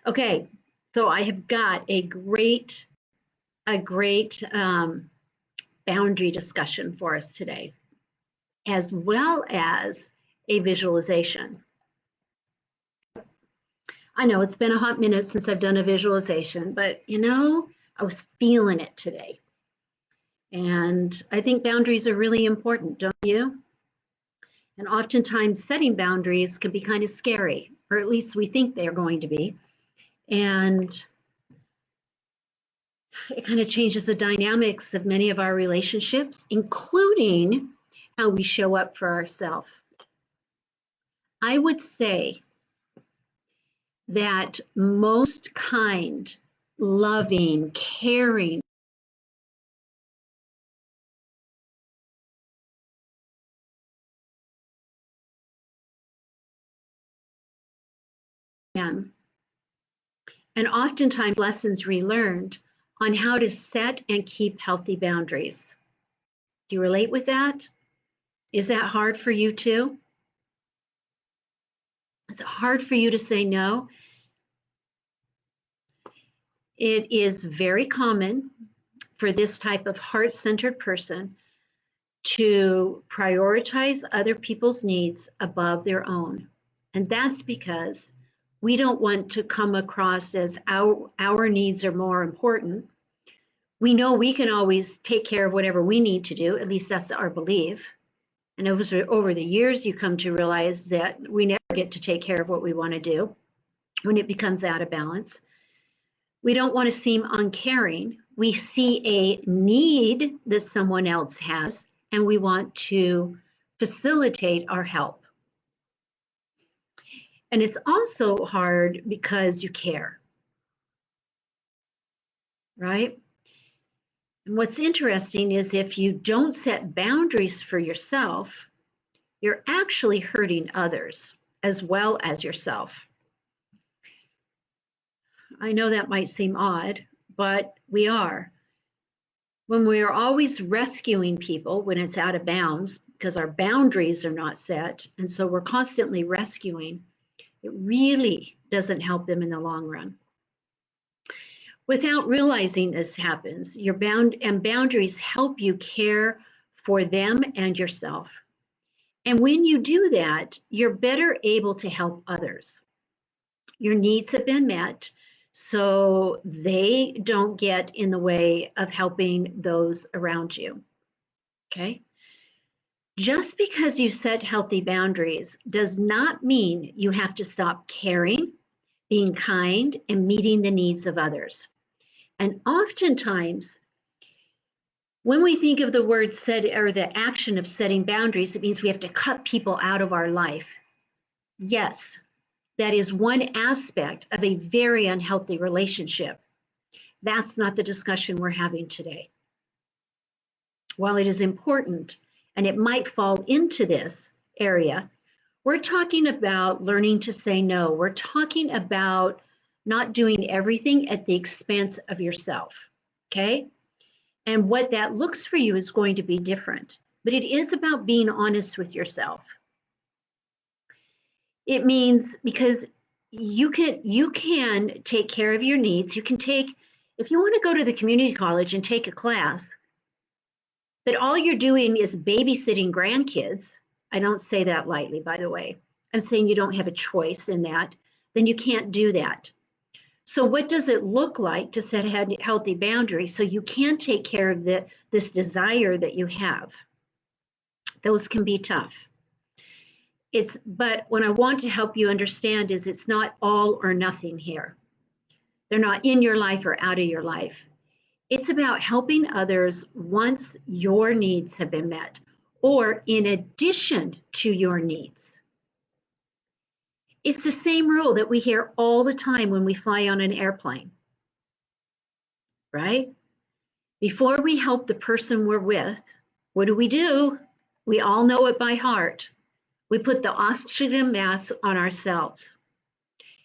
Okay, so I have got a great boundary discussion for us today, as well as a visualization. I know it's been a hot minute since I've done a visualization, but I was feeling it today. And I think boundaries are really important, don't you? And oftentimes setting boundaries can be kind of scary, or at least we think they're going to be. And it kind of changes the dynamics of many of our relationships, including how we show up for ourselves. I would say that most kind, loving, caring and oftentimes lessons relearned on how to set and keep healthy boundaries. Do you relate with that? Is that hard for you too? Is it hard for you to say no? It is very common for this type of heart-centered person to prioritize other people's needs above their own. And that's because we don't want to come across as our needs are more important. We know we can always take care of whatever we need to do, at least that's our belief. And over the years, you come to realize that we never get to take care of what we want to do when it becomes out of balance. We don't want to seem uncaring. We see a need that someone else has, and we want to facilitate our help. And it's also hard because you care, right? And what's interesting is if you don't set boundaries for yourself, you're actually hurting others as well as yourself. I know that might seem odd, but we are. When we are always rescuing people when it's out of bounds because our boundaries are not set, and so we're constantly rescuing, it really doesn't help them in the long run. Without realizing this happens, your boundaries help you care for them and yourself. And when you do that, you're better able to help others. Your needs have been met, so they don't get in the way of helping those around you. Okay? Just because you set healthy boundaries does not mean you have to stop caring, being kind, and meeting the needs of others. And oftentimes, when we think of the word set or the action of setting boundaries, it means we have to cut people out of our life. Yes, that is one aspect of a very unhealthy relationship. That's not the discussion we're having today. While it is important, and it might fall into this area, we're talking about learning to say no. We're talking about not doing everything at the expense of yourself, okay? And what that looks for you is going to be different, but it is about being honest with yourself. It means because you can take care of your needs. You can if you want to go to the community college and take a class, but all you're doing is babysitting grandkids. I don't say that lightly, by the way. I'm saying you don't have a choice in that, then you can't do that. So what does it look like to set healthy boundaries so you can take care of this desire that you have? Those can be tough. But what I want to help you understand is it's not all or nothing here. They're not in your life or out of your life. It's about helping others once your needs have been met, or in addition to your needs. It's the same rule that we hear all the time when we fly on an airplane, right? Before we help the person we're with, what do? We all know it by heart. We put the oxygen mask on ourselves.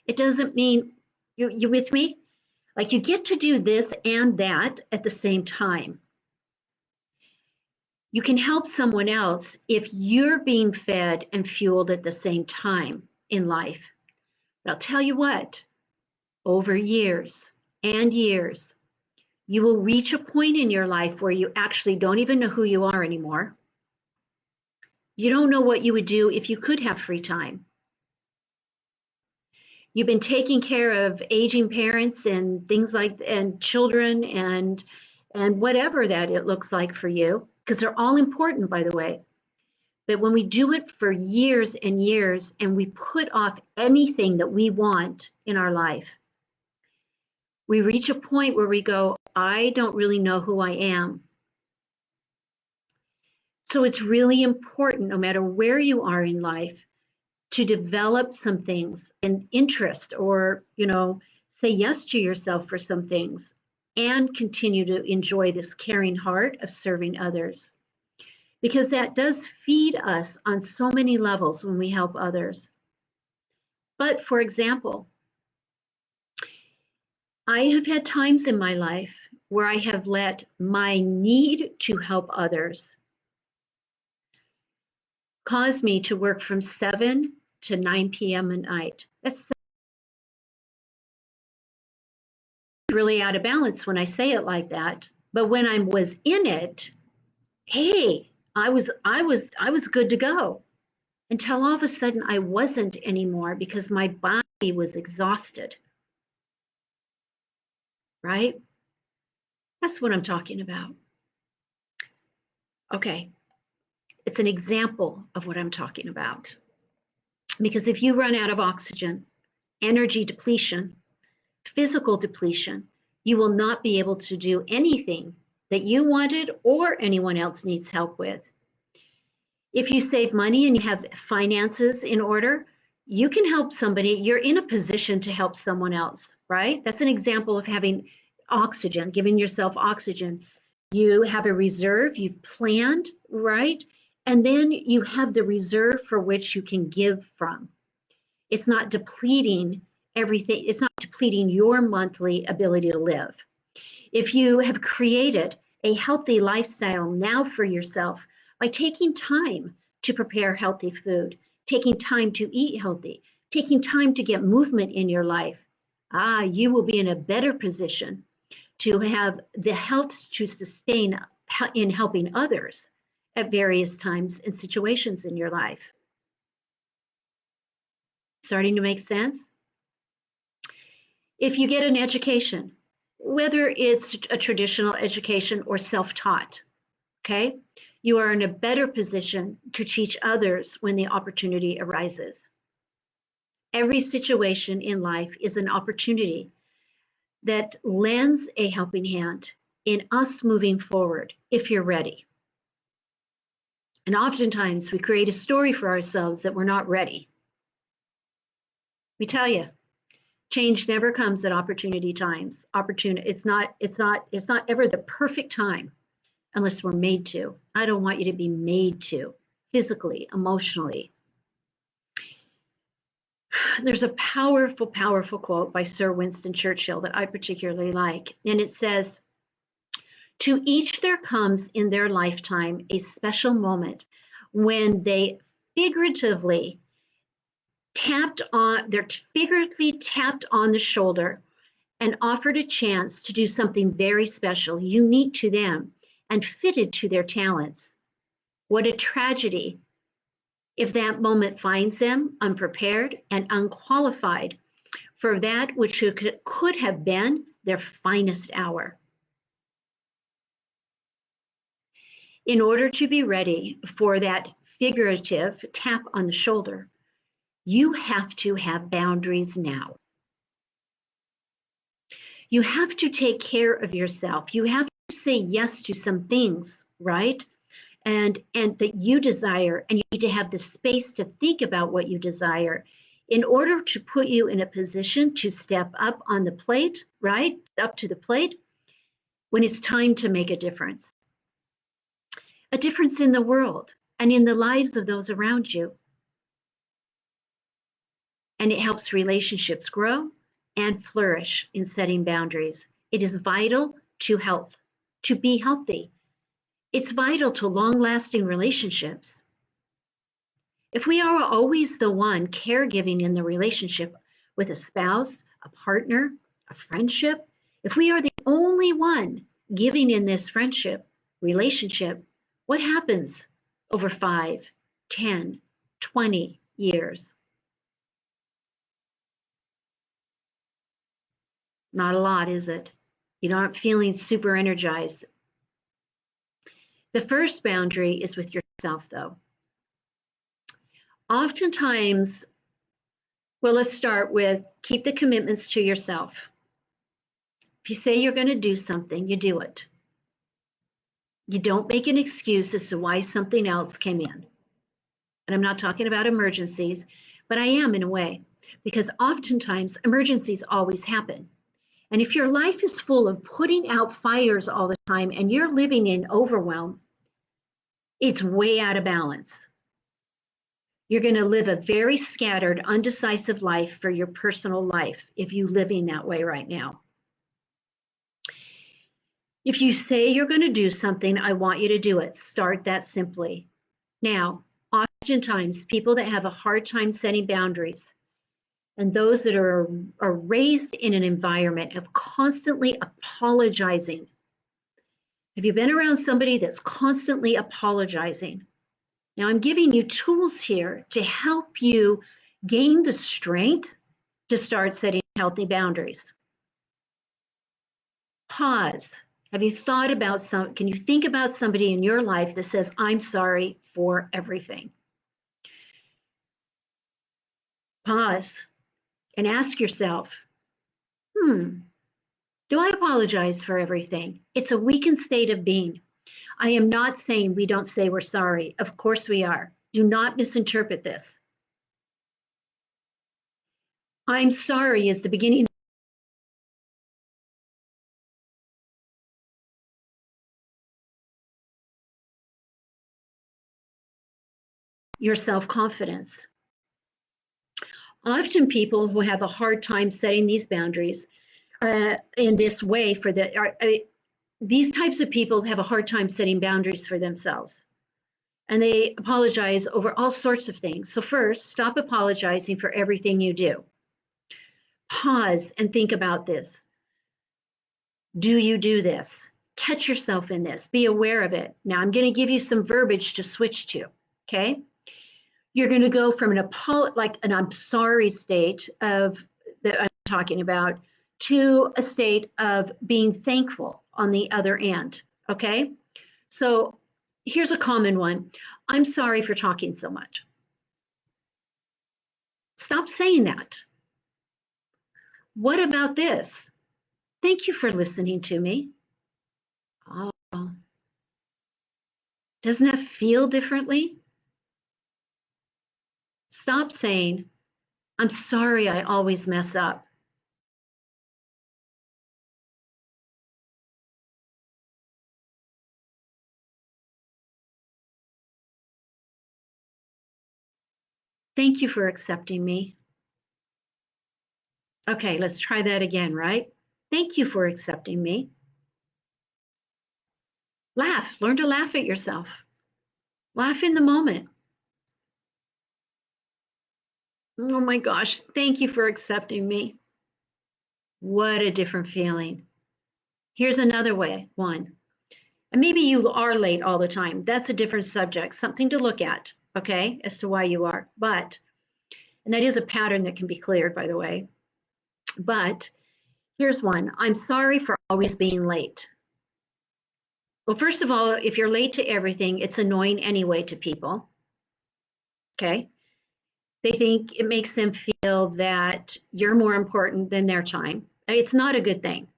It doesn't mean, you with me? Like you get to do this and that at the same time. You can help someone else if you're being fed and fueled at the same time in life. But I'll tell you what, over years and years, you will reach a point in your life where you actually don't even know who you are anymore. You don't know what you would do if you could have free time. You've been taking care of aging parents and things like, and children and whatever that it looks like for you, because they're all important, by the way. But when we do it for years and years and we put off anything that we want in our life, we reach a point where we go, I don't really know who I am. So it's really important, no matter where you are in life, to develop some things, an interest, or, say yes to yourself for some things, and continue to enjoy this caring heart of serving others. Because that does feed us on so many levels when we help others. But for example, I have had times in my life where I have let my need to help others cause me to work from 7 to 9 p.m. at night. That's really out of balance when I say it like that. But when I was in it, hey, I was good to go, until all of a sudden I wasn't anymore because my body was exhausted. Right? That's what I'm talking about. Okay. It's an example of what I'm talking about. Because if you run out of oxygen, energy depletion, physical depletion, you will not be able to do anything that you wanted or anyone else needs help with. If you save money and you have finances in order, you can help somebody. You're in a position to help someone else, right? That's an example of having oxygen, giving yourself oxygen. You have a reserve, you've planned, right? And then you have the reserve for which you can give from. It's not depleting everything. It's not depleting your monthly ability to live. If you have created a healthy lifestyle now for yourself by taking time to prepare healthy food, taking time to eat healthy, taking time to get movement in your life, you will be in a better position to have the health to sustain in helping others at various times and situations in your life. Starting to make sense? If you get an education, whether it's a traditional education or self-taught, okay, you are in a better position to teach others when the opportunity arises. Every situation in life is an opportunity that lends a helping hand in us moving forward if you're ready. And oftentimes we create a story for ourselves that we're not ready. We tell you, change never comes at opportunity times. It's not ever the perfect time unless we're made to. I don't want you to be made to, physically, emotionally. There's a powerful, powerful quote by Sir Winston Churchill that I particularly like. And it says, "To each there comes in their lifetime a special moment when they're figuratively tapped on the shoulder and offered a chance to do something very special, unique to them, and fitted to their talents. What a tragedy if that moment finds them unprepared and unqualified for that which could have been their finest hour." In order to be ready for that figurative tap on the shoulder, you have to have boundaries now. You have to take care of yourself. You have to say yes to some things, right? And that you desire, and you need to have the space to think about what you desire in order to put you in a position to step up on the plate, right? Up to the plate when it's time to make a difference. A difference in the world and in the lives of those around you. And it helps relationships grow and flourish in setting boundaries. It is vital to health, to be healthy. It's vital to long-lasting relationships. If we are always the one caregiving in the relationship with a spouse, a partner, a friendship, if we are the only one giving in this friendship, relationship, what happens over 5, 10, 20 years? Not a lot, is it? You're not feeling super energized. The first boundary is with yourself, though. Oftentimes, well, let's start with keep the commitments to yourself. If you say you're going to do something, you do it. You don't make an excuse as to why something else came in. And I'm not talking about emergencies, but I am in a way, because oftentimes emergencies always happen. And if your life is full of putting out fires all the time and you're living in overwhelm, it's way out of balance. You're going to live a very scattered, undecisive life for your personal life if you're living that way right now. If you say you're going to do something, I want you to do it. Start that simply. Now, oftentimes, people that have a hard time setting boundaries and those that are raised in an environment of constantly apologizing. Have you been around somebody that's constantly apologizing? Now, I'm giving you tools here to help you gain the strength to start setting healthy boundaries. Pause. Have you thought about can you think about somebody in your life that says, I'm sorry for everything? Pause and ask yourself, do I apologize for everything? It's a weakened state of being. I am not saying we don't say we're sorry. Of course we are. Do not misinterpret this. I'm sorry is the beginning. Your self-confidence. Often people who have a hard time setting these boundaries in this way these types of people have a hard time setting boundaries for themselves. And they apologize over all sorts of things. So first, stop apologizing for everything you do. Pause and think about this. Do you do this? Catch yourself in this. Be aware of it. Now I'm going to give you some verbiage to switch to, okay? You're going to go from an I'm sorry state of that I'm talking about to a state of being thankful on the other end, okay? So here's a common one. I'm sorry for talking so much. Stop saying that. What about this? Thank you for listening to me. Oh, doesn't that feel differently? Stop saying, I'm sorry I always mess up. Thank you for accepting me. Okay, let's try that again, right? Thank you for accepting me. Laugh. Learn to laugh at yourself. Laugh in the moment. Oh my gosh, thank you for accepting me. What a different feeling. Here's another one. And maybe you are late all the time. That's a different subject, something to look at, okay, as to why you are. And that is a pattern that can be cleared, by the way. But here's one. I'm sorry for always being late. Well, first of all, if you're late to everything, it's annoying anyway to people. Okay. They think it makes them feel that you're more important than their time. It's not a good thing.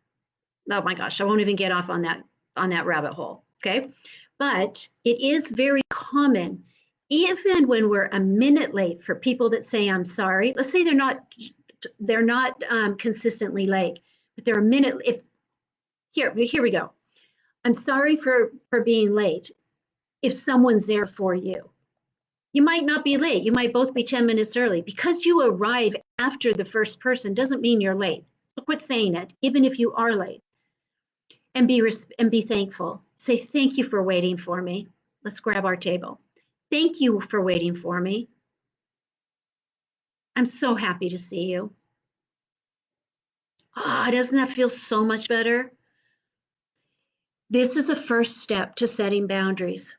Oh my gosh, I won't even get off on that rabbit hole. Okay. But it is very common, even when we're a minute late, for people that say I'm sorry. Let's say they're not consistently late, but they're a minute. Here we go. I'm sorry for being late. If someone's there for you, you might not be late. You might both be 10 minutes early. Because you arrive after the first person doesn't mean you're late. So quit saying it, even if you are late. And be thankful. Say, thank you for waiting for me. Let's grab our table. Thank you for waiting for me. I'm so happy to see you. Oh, doesn't that feel so much better? This is a first step to setting boundaries.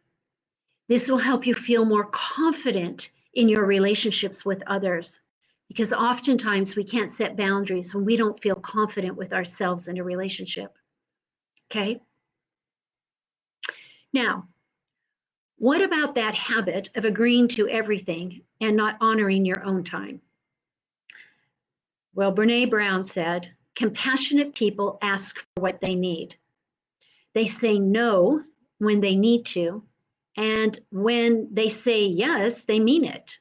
This will help you feel more confident in your relationships with others, because oftentimes we can't set boundaries when we don't feel confident with ourselves in a relationship. Okay? Now, what about that habit of agreeing to everything and not honoring your own time? Well, Brene Brown said, compassionate people ask for what they need. They say no when they need to, and when they say yes, they mean it.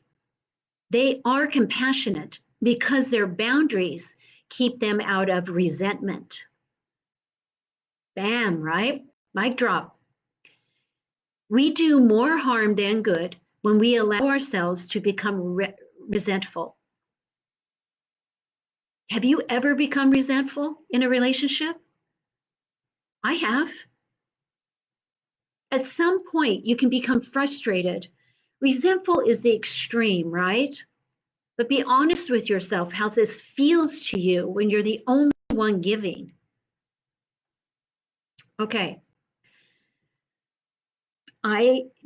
They are compassionate because their boundaries keep them out of resentment. Bam, right? Mic drop. We do more harm than good when we allow ourselves to become resentful. Have you ever become resentful in a relationship? I have. At some point, you can become frustrated. Resentful is the extreme, right? But be honest with yourself how this feels to you when you're the only one giving. Okay.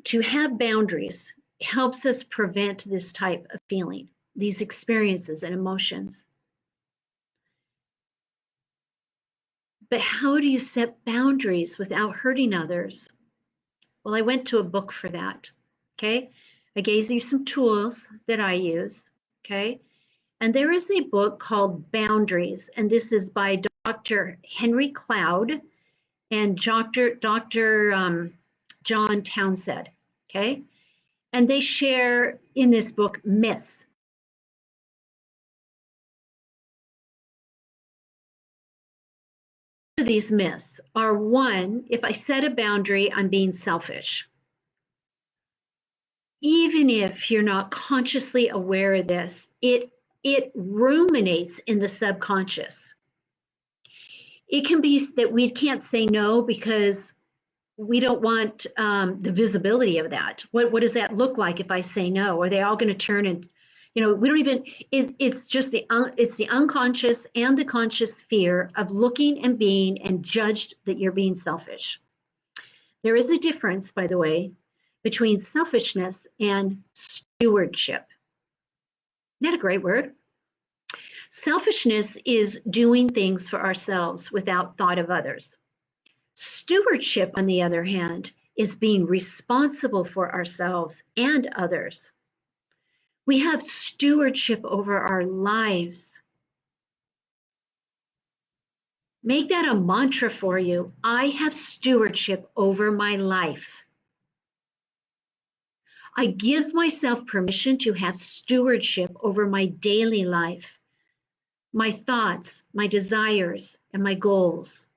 To have boundaries helps us prevent this type of feeling, these experiences and emotions. But how do you set boundaries without hurting others? Well, I went to a book for that. Okay. I gave you some tools that I use. Okay. And there is a book called Boundaries, and this is by Dr. Henry Cloud and Dr. John Townsend. Okay. And they share in this book myths. These myths are: one, if I set a boundary, I'm being selfish. Even if you're not consciously aware of this, it ruminates in the subconscious. It can be that we can't say no because we don't want the visibility of that. What does that look like if I say no? Are they all going to turn and, we don't even, it's just it's the unconscious and the conscious fear of looking and being and judged that you're being selfish. There is a difference, by the way, between selfishness and stewardship. Isn't that a great word? Selfishness is doing things for ourselves without thought of others. Stewardship, on the other hand, is being responsible for ourselves and others. We have stewardship over our lives. Make that a mantra for you. I have stewardship over my life. I give myself permission to have stewardship over my daily life, my thoughts, my desires, and my goals.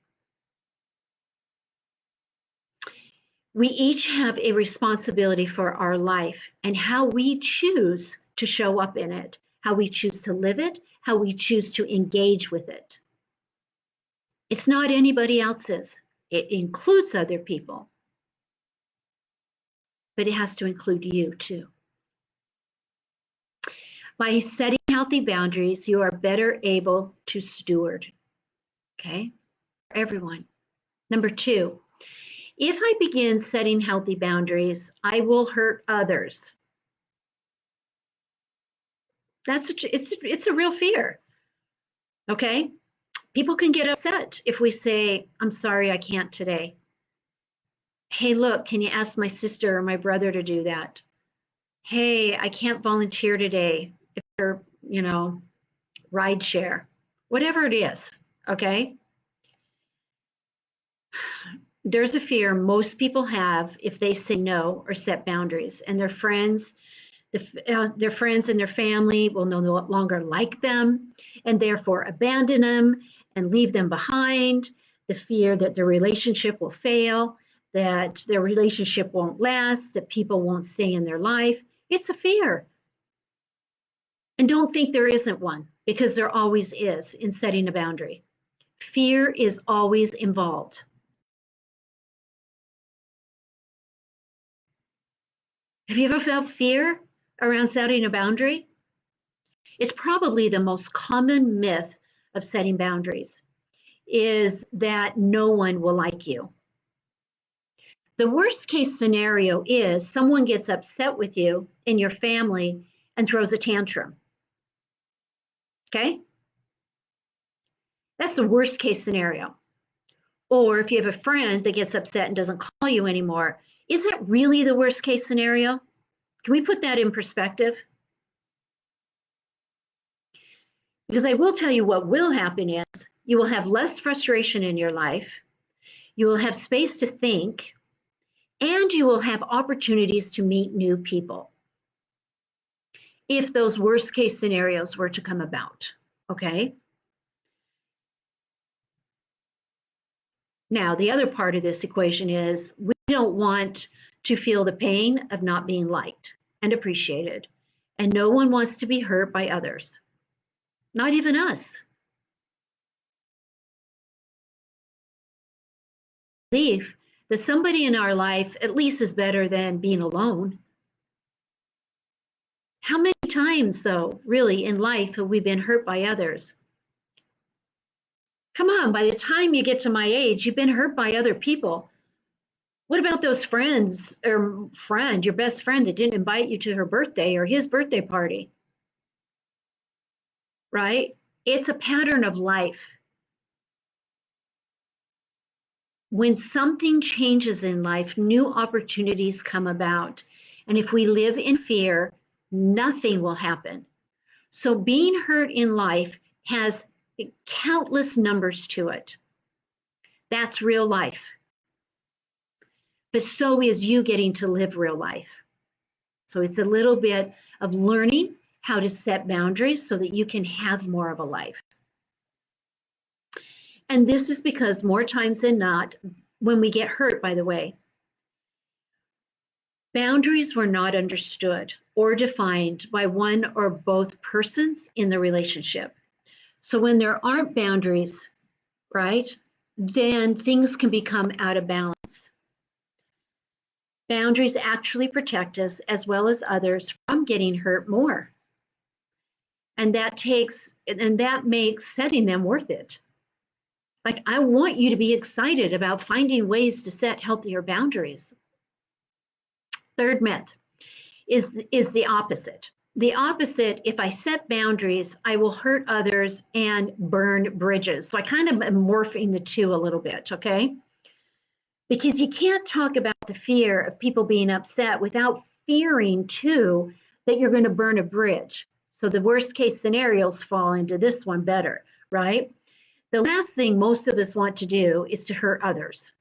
We each have a responsibility for our life and how we choose to show up in it, how we choose to live it, how we choose to engage with it. It's not anybody else's. It includes other people, but it has to include you too. By setting healthy boundaries, you are better able to steward, okay, for everyone. Number two, if I begin setting healthy boundaries, I will hurt others. It's a real fear, okay? People can get upset if we say, I'm sorry, I can't today. Hey, look, can you ask my sister or my brother to do that? Hey, I can't volunteer today if you're, ride share, whatever it is, okay? There's a fear most people have if they say no or set boundaries, and their friends and their family will no longer like them and therefore abandon them and leave them behind. The fear that their relationship will fail, that their relationship won't last, that people won't stay in their life. It's a fear. And don't think there isn't one, because there always is in setting a boundary. Fear is always involved. Have you ever felt fear around setting a boundary? It's probably the most common myth of setting boundaries. is that no one will like you. The worst case scenario is someone gets upset with you in your family and throws a tantrum. Okay? That's the worst case scenario. Or if you have a friend that gets upset and doesn't call you anymore, is that really the worst case scenario? Can we put that in perspective? Because I will tell you what will happen is you will have less frustration in your life, you will have space to think, and you will have opportunities to meet new people if those worst case scenarios were to come about, okay? Now, the other part of this equation is we don't want to feel the pain of not being liked and appreciated, and no one wants to be hurt by others, not even us. Belief that somebody in our life at least is better than being alone. How many times, though, really in life have we been hurt by others? Come on, by the time you get to my age, you've been hurt by other people. What about those friends or friend, your best friend that didn't invite you to her birthday or his birthday party? Right? It's a pattern of life. When something changes in life, new opportunities come about. And if we live in fear, nothing will happen. So being hurt in life has countless numbers to it. That's real life. But so is you getting to live real life. So it's a little bit of learning how to set boundaries so that you can have more of a life. And this is because more times than not, when we get hurt, by the way, boundaries were not understood or defined by one or both persons in the relationship. So when there aren't boundaries, right, then things can become out of balance. Boundaries actually protect us as well as others from getting hurt more. And that makes setting them worth it. Like, I want you to be excited about finding ways to set healthier boundaries. Third myth is the opposite. The opposite, if I set boundaries, I will hurt others and burn bridges. So I kind of am morphing the two a little bit, okay? Because you can't talk about the fear of people being upset without fearing, too, that you're going to burn a bridge. So the worst case scenarios fall into this one better, right? The last thing most of us want to do is to hurt others,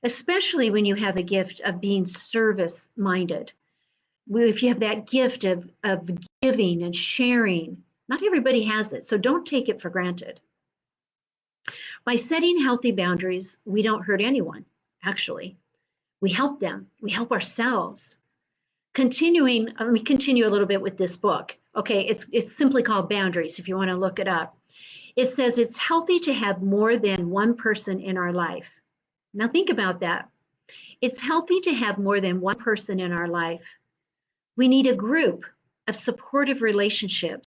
especially when you have a gift of being service-minded. If you have that gift of giving and sharing, not everybody has it, so don't take it for granted. By setting healthy boundaries, we don't hurt anyone, actually. We help them, we help ourselves. Let me continue a little bit with this book. Okay, it's simply called Boundaries if you want to look it up. It says it's healthy to have more than one person in our life. Now think about that. It's healthy to have more than one person in our life. We need a group of supportive relationships.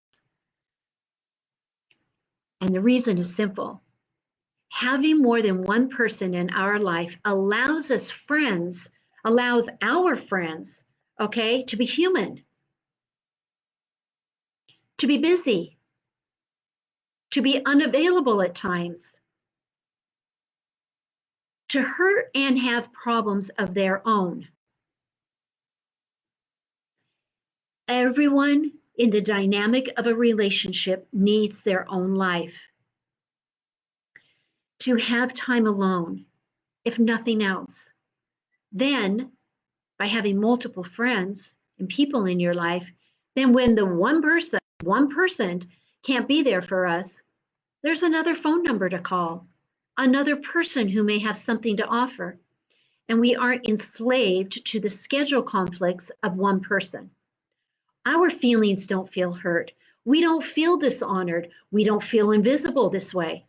And the reason is simple. Having more than one person in our life allows our friends, okay, to be human, to be busy, to be unavailable at times, to hurt and have problems of their own. Everyone in the dynamic of a relationship needs their own life. To have time alone, if nothing else. Then, by having multiple friends and people in your life, then when the one person can't be there for us, there's another phone number to call, another person who may have something to offer, and we aren't enslaved to the schedule conflicts of one person. Our feelings don't feel hurt. We don't feel dishonored. We don't feel invisible this way.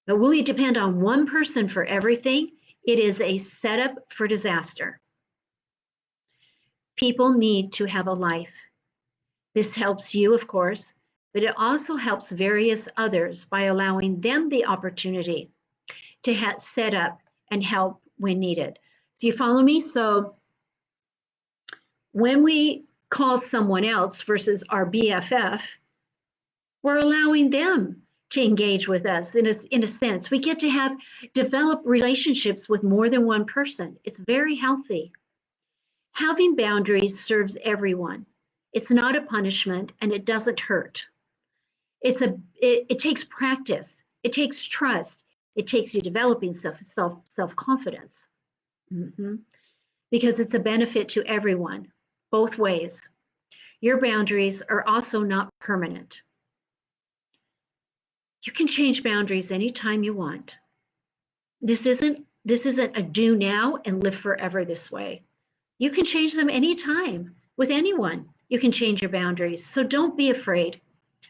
But when we depend on one person for everything, it is a setup for disaster. People need to have a life. This helps you, of course, but it also helps various others by allowing them the opportunity to set up and help when needed. Do you follow me? So when we call someone else versus our BFF, we're allowing them to engage with us in a sense. We get to develop relationships with more than one person. It's very healthy. Having boundaries serves everyone. It's not a punishment and it doesn't hurt. It takes practice. It takes trust. It takes you developing self-confidence. Because it's a benefit to everyone, both ways. Your boundaries are also not permanent. You can change boundaries anytime you want. This isn't a do now and live forever this way. You can change them anytime with anyone. You can change your boundaries. So don't be afraid.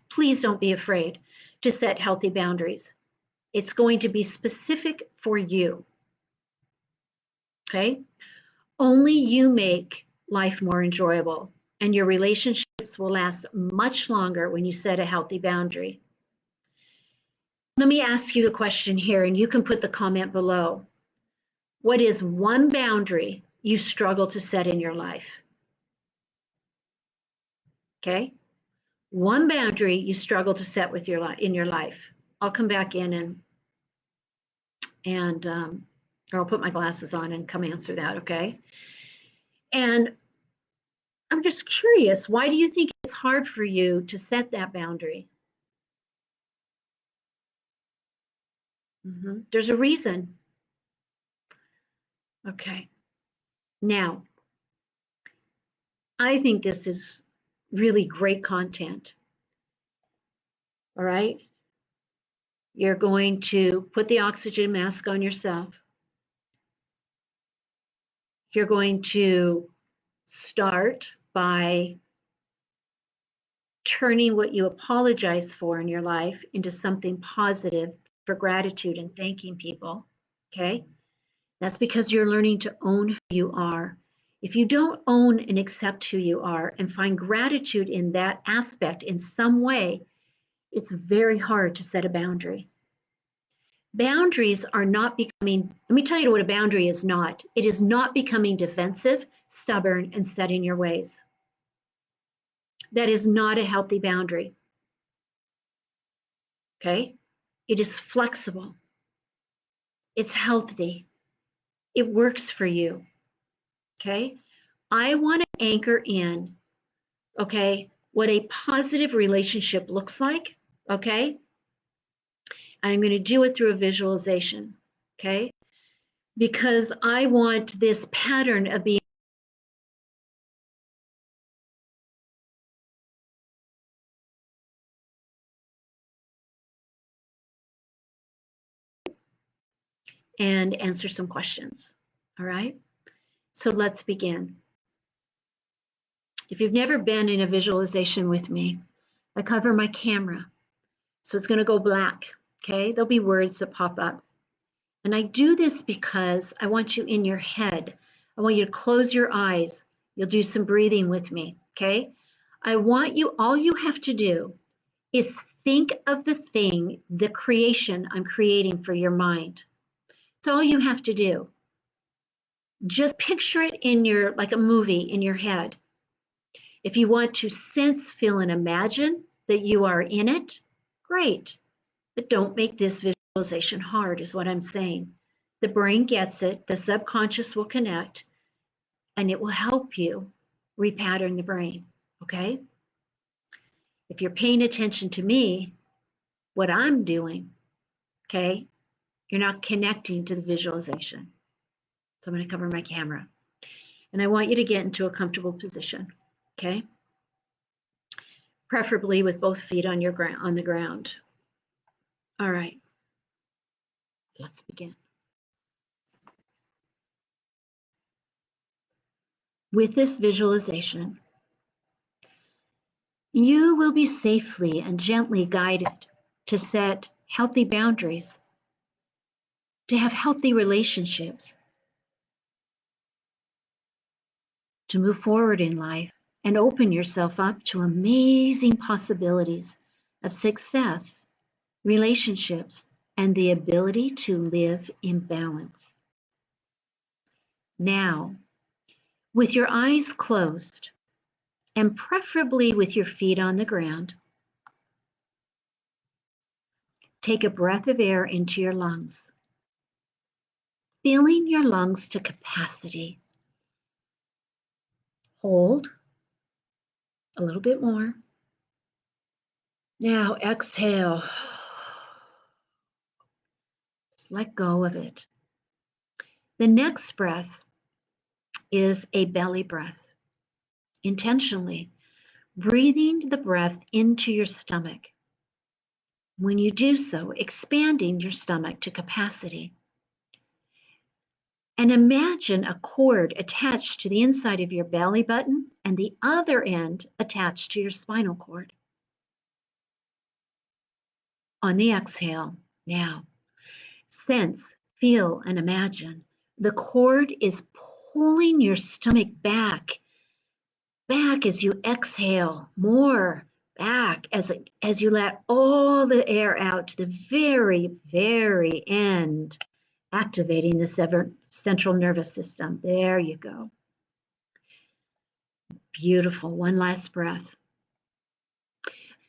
Please don't be afraid to set healthy boundaries. It's going to be specific for you. Okay? Only you make life more enjoyable, and your relationships will last much longer when you set a healthy boundary. Let me ask you a question here, and you can put the comment below. What is one boundary you struggle to set in your life? Okay? One boundary you struggle to set in your life. I'll come back in or I'll put my glasses on and come answer that, okay? And I'm just curious, why do you think it's hard for you to set that boundary? There's a reason. Okay. Now, I think this is really great content. All right. You're going to put the oxygen mask on yourself. You're going to start by turning what you apologize for in your life into something positive for gratitude and thanking people. Okay. That's because you're learning to own who you are. If you don't own and accept who you are and find gratitude in that aspect in some way, it's very hard to set a boundary. Boundaries are not becoming, let me tell you what a boundary is not. It is not becoming defensive, stubborn, and set in your ways. That is not a healthy boundary. Okay? It is flexible. It's healthy. It works for you. Okay? I want to anchor in, okay, what a positive relationship looks like, okay? I'm going to do it through a visualization, okay? Because I want this pattern of being and answer some questions, all right? So let's begin. If you've never been in a visualization with me, I cover my camera. So it's going to go black, okay? There'll be words that pop up. And I do this because I want you in your head. I want you to close your eyes. You'll do some breathing with me, okay? I want you, all you have to do is think of the thing, the creation I'm creating for your mind. That's all you have to do. Just picture it in like a movie in your head. If you want to sense, feel, and imagine that you are in it, great. But don't make this visualization hard, is what I'm saying. The brain gets it, the subconscious will connect, and it will help you repattern the brain, okay? If you're paying attention to me, what I'm doing, okay, you're not connecting to the visualization. So I'm going to cover my camera. And I want you to get into a comfortable position, okay? Preferably with both feet on the ground. All right. Let's begin. With this visualization, you will be safely and gently guided to set healthy boundaries, to have healthy relationships, to move forward in life and open yourself up to amazing possibilities of success, relationships, and the ability to live in balance. Now, with your eyes closed, and preferably with your feet on the ground, take a breath of air into your lungs, filling your lungs to capacity. Hold a little bit more. Now exhale. Just let go of it. The next breath is a belly breath. Intentionally breathing the breath into your stomach. When you do so, expanding your stomach to capacity. And imagine a cord attached to the inside of your belly button and the other end attached to your spinal cord. On the exhale, now, sense, feel, and imagine the cord is pulling your stomach back as you exhale, more back as you let all the air out to the very, very end, activating the central nervous system. There you go. Beautiful. One last breath.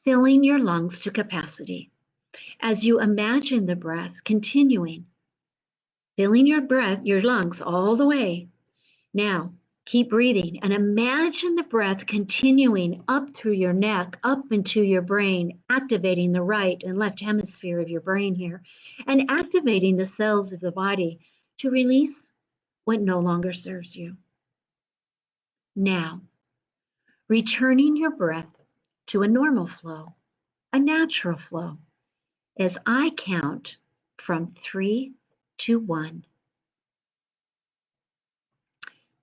Filling your lungs to capacity as you imagine the breath continuing, filling your lungs all the way. Now, keep breathing and imagine the breath continuing up through your neck, up into your brain, activating the right and left hemisphere of your brain here, and activating the cells of the body to release what no longer serves you. Now, returning your breath to a normal flow, a natural flow, as I count from 3 to 1.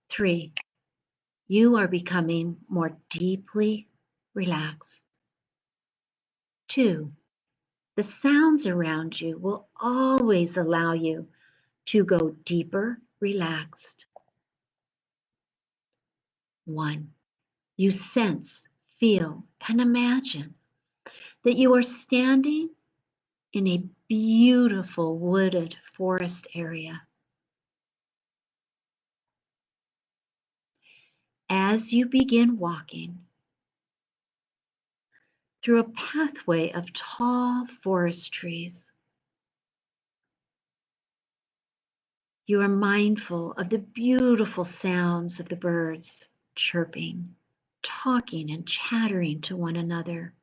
3, you are becoming more deeply relaxed. 2, the sounds around you will always allow you to go deeper relaxed. 1, you sense, feel, and imagine that you are standing in a beautiful wooded forest area. As you begin walking through a pathway of tall forest trees, you are mindful of the beautiful sounds of the birds chirping, talking and chattering to one another,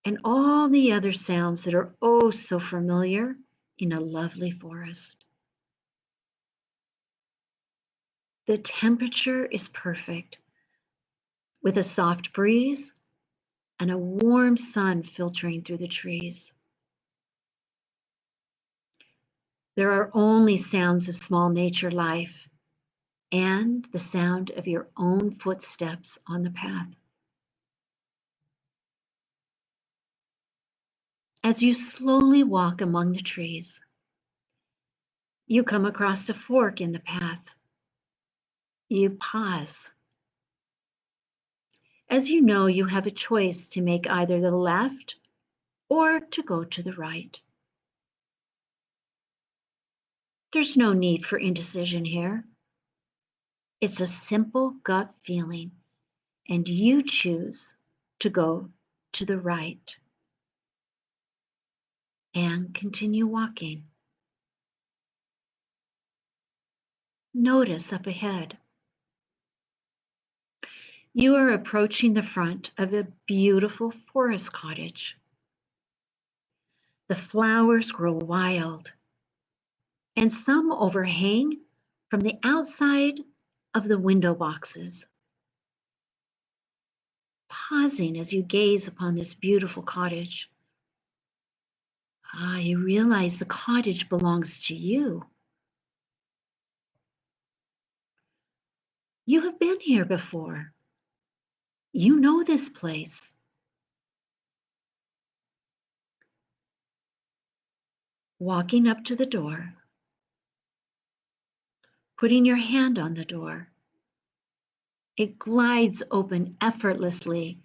and all the other sounds that are oh so familiar in a lovely forest. The temperature is perfect, with a soft breeze and a warm sun filtering through the trees. There are only sounds of small nature life and the sound of your own footsteps on the path. As you slowly walk among the trees, you come across a fork in the path. You pause. As you know, you have a choice to make either the left or to go to the right. There's no need for indecision here. It's a simple gut feeling, and you choose to go to the right and continue walking. Notice up ahead. You are approaching the front of a beautiful forest cottage. The flowers grow wild, and some overhang from the outside of the window boxes. Pausing as you gaze upon this beautiful cottage, you realize the cottage belongs to you. You have been here before. You know this place. Walking up to the door, putting your hand on the door, it glides open effortlessly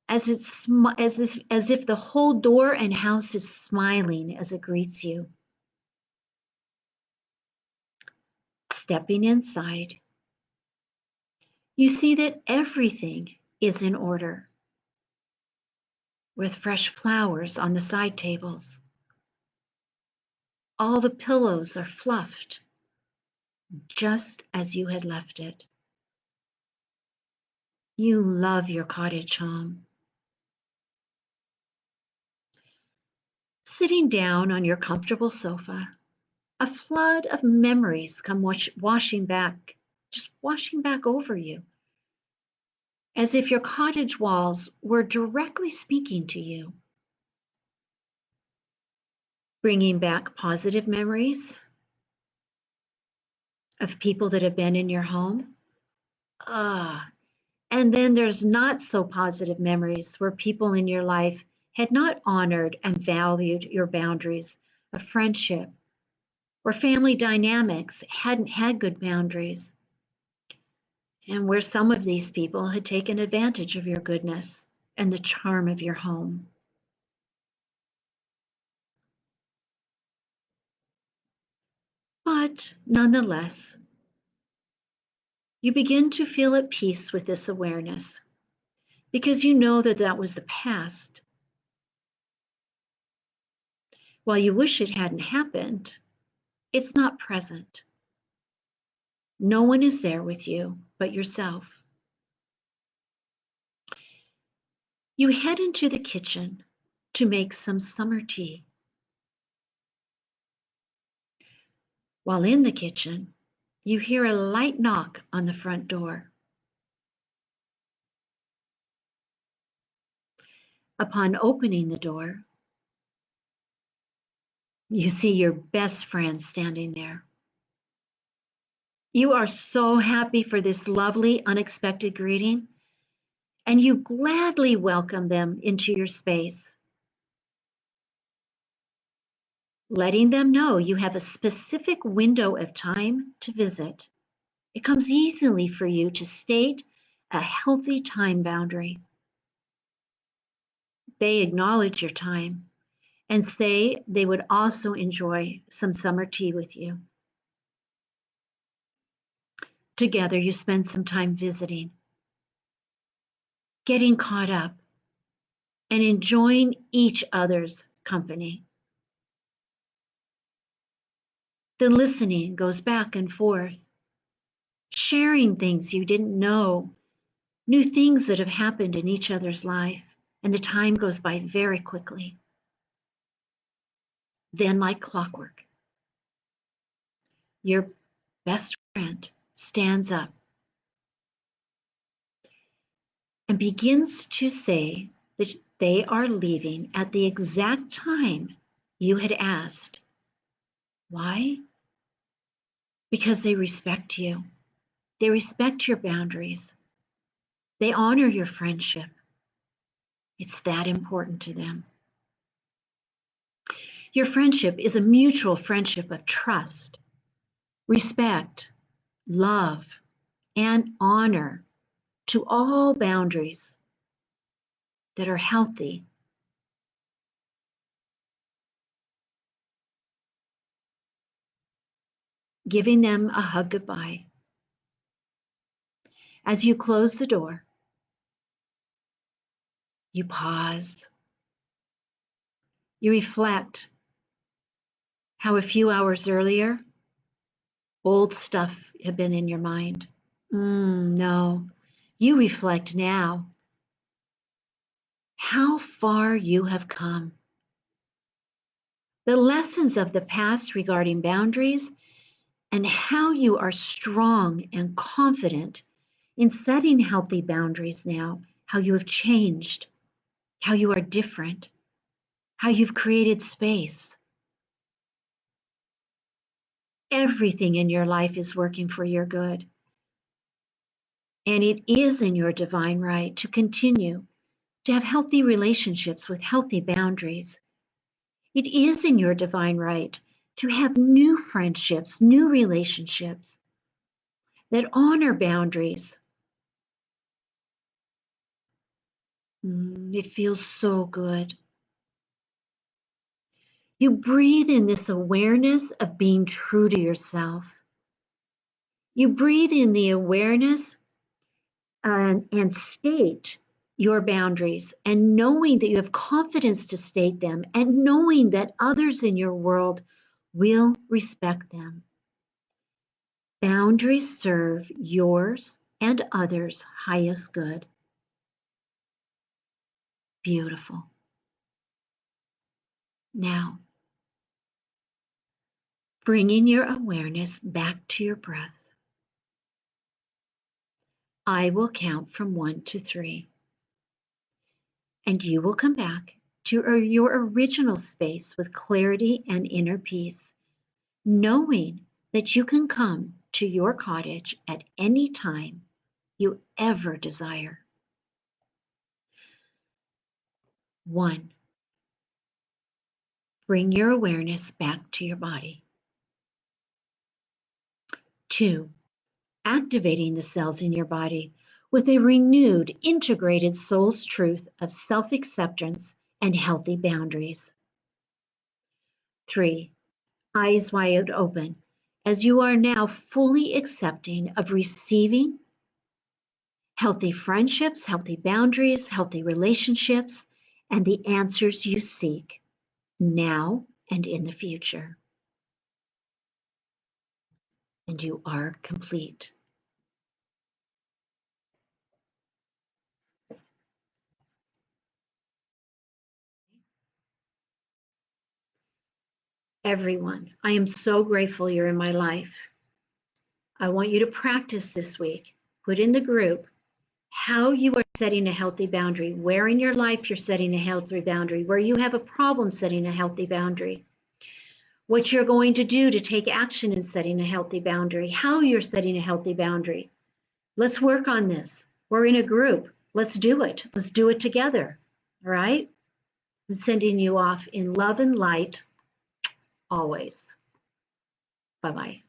as if the whole door and house is smiling as it greets you. Stepping inside, you see that everything is in order, with fresh flowers on the side tables. All the pillows are fluffed, just as you had left it. You love your cottage home. Sitting down on your comfortable sofa, a flood of memories come washing back over you, as if your cottage walls were directly speaking to you, bringing back positive memories of people that have been in your home. And then there's not so positive memories where people in your life had not honored and valued your boundaries of friendship, where family dynamics hadn't had good boundaries, and where some of these people had taken advantage of your goodness and the charm of your home. But nonetheless, you begin to feel at peace with this awareness because you know that that was the past. While you wish it hadn't happened, it's not present. No one is there with you but yourself. You head into the kitchen to make some summer tea. While in the kitchen, you hear a light knock on the front door. Upon opening the door, you see your best friend standing there. You are so happy for this lovely, unexpected greeting, and you gladly welcome them into your space, letting them know you have a specific window of time to visit. It comes easily for you to state a healthy time boundary. They acknowledge your time and say they would also enjoy some summer tea with you. Together, you spend some time visiting, getting caught up, and enjoying each other's company. The listening goes back and forth, sharing things you didn't know, new things that have happened in each other's life, and the time goes by very quickly. Then, like clockwork, your best friend stands up and begins to say that they are leaving at the exact time you had asked. Why? Because they respect you. They respect your boundaries. They honor your friendship. It's that important to them. Your friendship is a mutual friendship of trust, respect, love, and honor to all boundaries that are healthy. Giving them a hug goodbye. As you close the door, you pause. You reflect how a few hours earlier, old stuff had been in your mind. No, you reflect now how far you have come. The lessons of the past regarding boundaries and how you are strong and confident in setting healthy boundaries now, how you have changed, how you are different, how you've created space. Everything in your life is working for your good. And it is in your divine right to continue to have healthy relationships with healthy boundaries. It is in your divine right to have new friendships, new relationships that honor boundaries. It feels so good. You breathe in this awareness of being true to yourself. You breathe in the awareness and state your boundaries, and knowing that you have confidence to state them, and knowing that others in your world will respect them. Boundaries serve yours and others' highest good. Beautiful. Now, bringing your awareness back to your breath. I will count from 1 to 3. And you will come back to your original space with clarity and inner peace, knowing that you can come to your cottage at any time you ever desire. 1. Bring your awareness back to your body. 2. Activating the cells in your body with a renewed, integrated soul's truth of self-acceptance and healthy boundaries. 3. Eyes wide open, as you are now fully accepting of receiving healthy friendships, healthy boundaries, healthy relationships, and the answers you seek now and in the future. And you are complete. Everyone, I am so grateful you're in my life. I want you to practice this week. Put in the group how you are setting a healthy boundary, where in your life you're setting a healthy boundary, where you have a problem setting a healthy boundary, what you're going to do to take action in setting a healthy boundary, how you're setting a healthy boundary. Let's work on this. We're in a group. Let's do it. Let's do it together. All right? I'm sending you off in love and light always. Bye-bye.